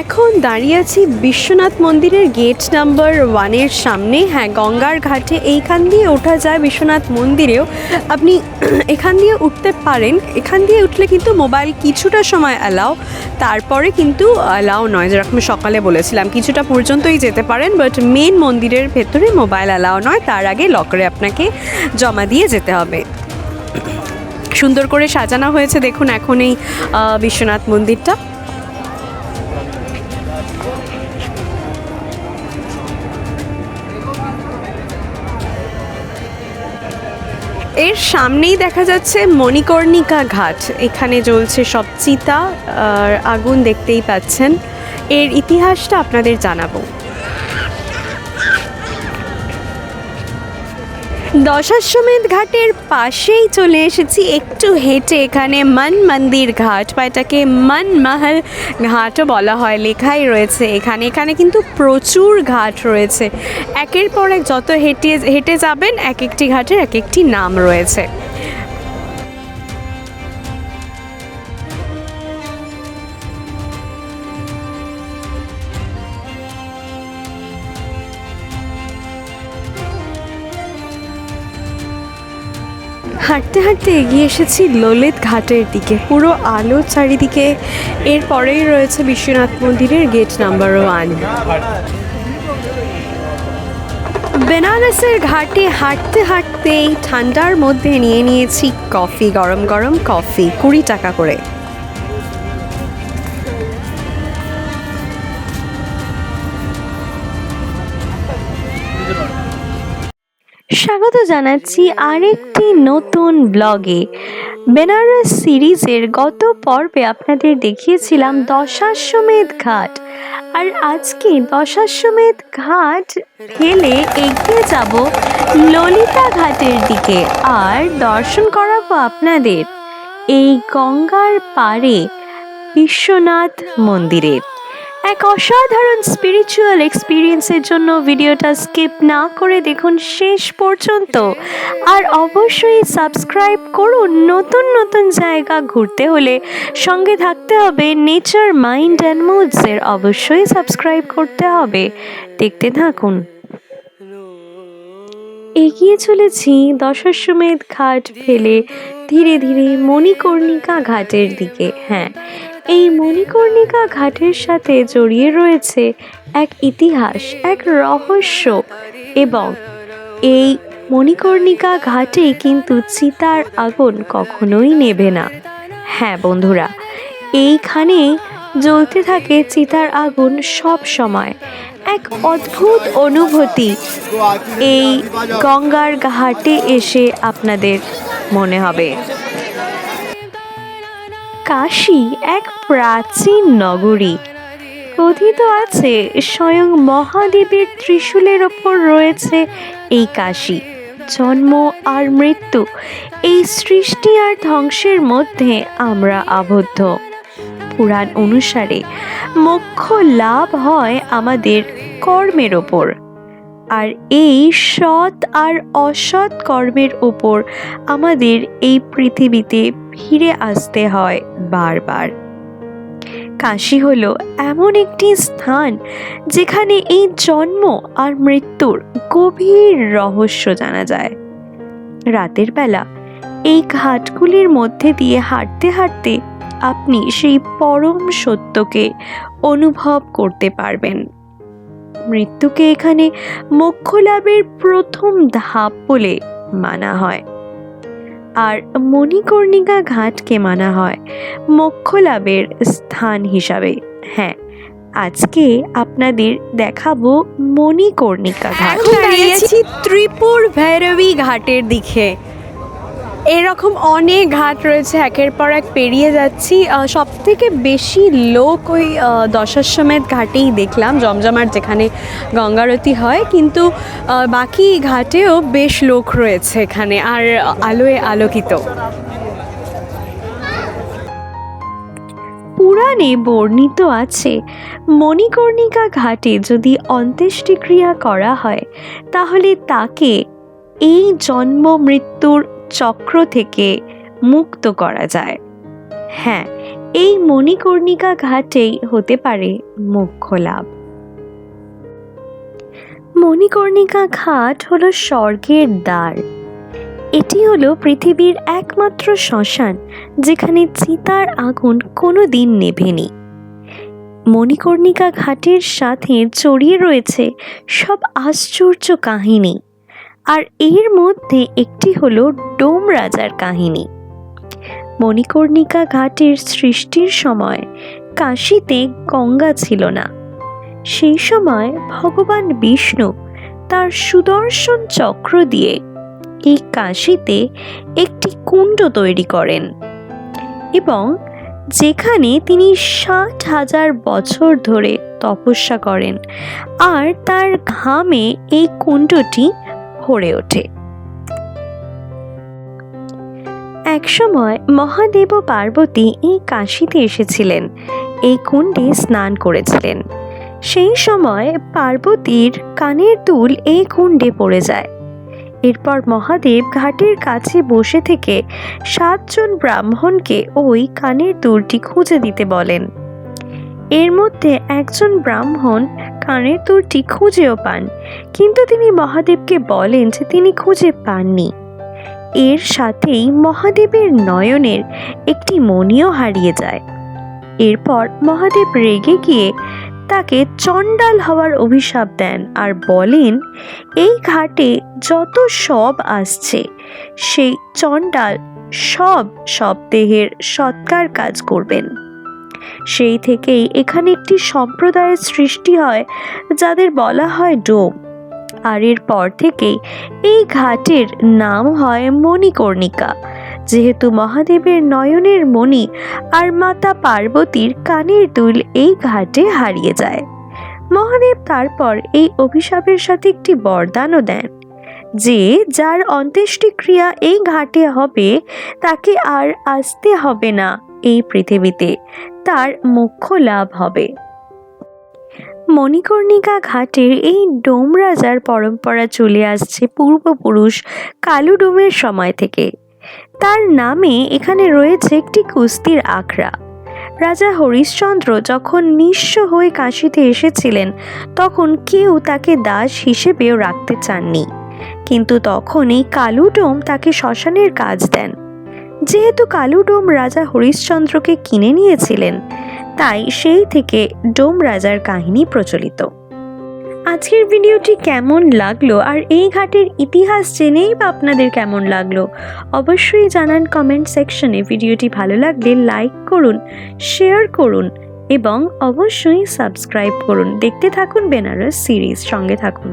এখন দাঁড়িয়ে আছি বিশ্বনাথ মন্দিরের গেট নাম্বার 1-এর সামনে। হ্যাঁ, গঙ্গার ঘাটে এইখান দিয়ে ওঠা যায় বিশ্বনাথ মন্দিরেও। আপনি এখান দিয়ে উঠতে পারেন। এখান দিয়ে উঠলে কিন্তু মোবাইল কিছুটা সময় অ্যালাও, তারপরে কিন্তু অ্যালাও নয়। যেরকম সকালে বলেছিলাম, কিছুটা পর্যন্তই যেতে পারেন, বাট মেন মন্দিরের ভেতরে মোবাইল অ্যালাও নয়। তার আগে লকারে আপনাকে জমা দিয়ে যেতে হবে। সুন্দর করে সাজানো হয়েছে দেখুন এখন এই বিশ্বনাথ মন্দিরটা। এর সামনেই দেখা যাচ্ছে মণিকর্ণিকা ঘাট। এখানে জ্বলছে সব চিতা আর আগুন দেখতেই পাচ্ছেন। এর ইতিহাসটা আপনাদের জানাবো। দশাশ্বমেধ ঘাটের পাশেই চলে এসেছি একটু হেঁটে। এখানে মন মন্দির ঘাট বা এটাকে মন মহল ঘাটও বলা হয়, লেখাই রয়েছে এখানে। এখানে কিন্তু প্রচুর ঘাট রয়েছে, একের পর এক যত হেঁটে হেঁটে যাবেন এক একটি ঘাটের এক একটি নাম রয়েছে। হাঁটতে হাঁটতে এগিয়ে এসেছি ললিত ঘাটের দিকে। পুরো আলো চারিদিকে। এরপরেই রয়েছে বিশ্বনাথ মন্দিরের গেট নাম্বার 1। বেনারসের ঘাটে হাঁটতে হাঁটতে এই ঠান্ডার মধ্যে নিয়ে নিয়েছি কফি, গরম গরম কফি, 20 টাকা করে। স্বাগত জানাচ্ছি আরেকটি নতুন ব্লগে। বেনারস সিরিজের গত পর্বে আপনাদের দেখিয়েছিলাম দশাশ্বমেধ ঘাট, আর আজকে দশাশ্বমেধ ঘাট ফেলে এগিয়ে যাব ললিতা ঘাটের দিকে, আর দর্শন করাবো আপনাদের এই গঙ্গার পাড়ে বিশ্বনাথ মন্দিরের। এক অসাধারণ স্পিরিচুয়াল এক্সপিরিয়েন্সের জন্য ভিডিওটা স্কিপ না করে দেখুন শেষ পর্যন্ত, আর অবশ্যই সাবস্ক্রাইব করুন। নতুন নতুন জায়গা ঘুরতে হলে সঙ্গে থাকতে হবে নেচার মাইন্ড অ্যান্ড মুডসের, অবশ্যই সাবস্ক্রাইব করতে হবে। দেখতে থাকুন। এগিয়ে চলেছি দশাশ্বমেধ ঘাট ফেলে ধীরে ধীরে মণিকর্ণিকা ঘাটের দিকে। হ্যাঁ, এই মণিকর্ণিকা ঘাটের সাথে জড়িয়ে রয়েছে এক ইতিহাস, এক রহস্য, এবং এই মণিকর্ণিকা ঘাটে কিন্তু চিতার আগুন কখনোই নেভে না। হ্যাঁ বন্ধুরা, এইখানে জ্বলতে থাকে চিতার আগুন সব সময়। এক অদ্ভুত অনুভূতি এই গঙ্গার ঘাটে এসে আপনাদের মনে হবে। কাশী এক প্রাচীন নগরী। কথিত আছে স্বয়ং মহাদেবের ত্রিশূলের ওপর রয়েছে এই কাশী। জন্ম আর মৃত্যু, এই সৃষ্টি আর ধ্বংসের মধ্যে আমরা আবদ্ধ। পুরাণ অনুসারে মোক্ষ লাভ হয় আমাদের কর্মের ওপর, আর এই সৎ আর অসৎ কর্মের ওপর আমাদের এই পৃথিবীতে ফিরে আসতে হয় বারবার। কাশী হলো এমন একটি স্থান যেখানে এই জন্ম আর মৃত্যুর গভীর রহস্য জানা যায়। রাতের বেলা এই ঘাটগুলির মধ্যে দিয়ে হাঁটতে হাঁটতে আপনি সেই পরম সত্যকে অনুভব করতে পারবেন। মৃত্যুকে এখানে মোক্ষ লাভের প্রথম ধাপ বলে মানা হয়, আর মণিকর্ণিকা ঘাটকে মানা হয় মোক্ষ লাভের স্থান হিসাবে। হ্যাঁ, আজকে আপনাদের দেখাবো মণিকর্ণিকা ঘাট। দাঁড়িয়েছি ত্রিপুর ভৈরবী ঘাটের দিকে। এরকম অনেক ঘাট রয়েছে, একের পর এক পেরিয়ে যাচ্ছি। সব থেকে বেশি লোক ওই দশাশ্বমেধ ঘাটেই দেখলাম, জমজমাট যেখানে গঙ্গারতি হয়, কিন্তু বাকি ঘাটেও বেশ লোক রয়েছে এখানে, আর আলোয় আলোকিত। পুরাণে বর্ণিত আছে মণিকর্ণিকা ঘাটে যদি অন্ত্যেষ্টিক্রিয়া করা হয় তাহলে তাকে এই জন্ম মৃত্যুর চক্র থেকে মুক্ত করা যায়। হ্যাঁ, এই মণিকর্ণিকা ঘাটেই হতে পারে মোক্ষ লাভ। মণিকর্ণিকা ঘাট হলো স্বর্গের দ্বার। এটি হলো পৃথিবীর একমাত্র শ্মশান যেখানে চিতার আগুন কোনো দিন নেভেনি। মণিকর্ণিকা ঘাটের সাথে জড়িয়ে রয়েছে সব আশ্চর্য কাহিনী, আর এর মধ্যে একটি হলো ডোম রাজার কাহিনী। মণিকর্ণিকা ঘাটের সৃষ্টির সময় কাশীতে গঙ্গা ছিল না। সেই সময় ভগবান বিষ্ণু তার সুদর্শন চক্র দিয়ে এই কাশীতে একটি কুণ্ড তৈরি করেন এবং যেখানে তিনি 60,000 বছর ধরে তপস্যা করেন, আর তার ঘামে এই কুণ্ডটি ভরে ওঠে। একসময় মহাদেব ও পার্বতী এই কাশীতে এসেছিলেন, এই কুণ্ডে স্নান করেছিলেন। সেই সময় পার্বতীর কানের দুল এই কুণ্ডে পড়ে যায়। এরপর মহাদেব ঘাটের কাছে বসে থেকে 7 জন ব্রাহ্মণকে ওই কানের দুলটি খুঁজে দিতে বলেন। এর মধ্যে একজন ব্রাহ্মণ কানের দুলটি খুঁজেও পান, কিন্তু তিনি মহাদেবকে বলেন যে তিনি খুঁজে পাননি। এর সাথেই মহাদেবের নয়নের একটি মণিও হারিয়ে যায়। এরপর মহাদেব রেগে গিয়ে তাকে চণ্ডাল হওয়ার অভিশাপ দেন আর বলেন, এই ঘাটে যত শব আসছে সেই চণ্ডাল সব দেহের সৎকার কাজ করবেন। সেই থেকেই এখানে একটি সম্প্রদায়ের সৃষ্টি হয় যাদের বলা হয় ডোম, আর এরপর থেকেই এই ঘাটের নাম হয় মণিকর্ণিকা, যেহেতু মহাদেবের নয়নের মণি আর মাতা পার্বতীর কানের দুল এই ঘাটে হারিয়ে যায়। মহাদেব তারপর এই অভিশাপের সাথে একটি বরদানও দেন যে যার অন্ত্যেষ্টিক্রিয়া এই ঘাটে হবে তাকে আর আসতে হবে না এই পৃথিবীতে, তার মোক্ষ লাভ হবে। মণিকর্ণিকা ঘাটের এই ডোম রাজার পরম্পরা চলে আসছে পূর্বপুরুষ কালু ডোমের সময় থেকে। তার নামে এখানে রয়েছে একটি কুস্তির আখড়া। রাজা হরিশ্চন্দ্র যখন নিঃস্ব হয়ে কাশীতে এসেছিলেন তখন কেউ তাকে দাস হিসেবেও রাখতে চাননি, কিন্তু তখন এই কালু ডোম তাকে শ্মশানের কাজ দেন। যেহেতু কালু ডোম রাজা হরিশ্চন্দ্রকে কিনে নিয়েছিলেন, তাই সেই থেকে ডোম রাজার কাহিনী প্রচলিত। আজকের ভিডিওটি কেমন লাগলো আর এই ঘাটের ইতিহাস জেনেই বা আপনাদের কেমন লাগলো অবশ্যই জানান কমেন্ট সেকশনে। ভিডিওটি ভালো লাগলে লাইক করুন, শেয়ার করুন এবং অবশ্যই সাবস্ক্রাইব করুন। দেখতে থাকুন বেনারস সিরিজ, সঙ্গে থাকুন।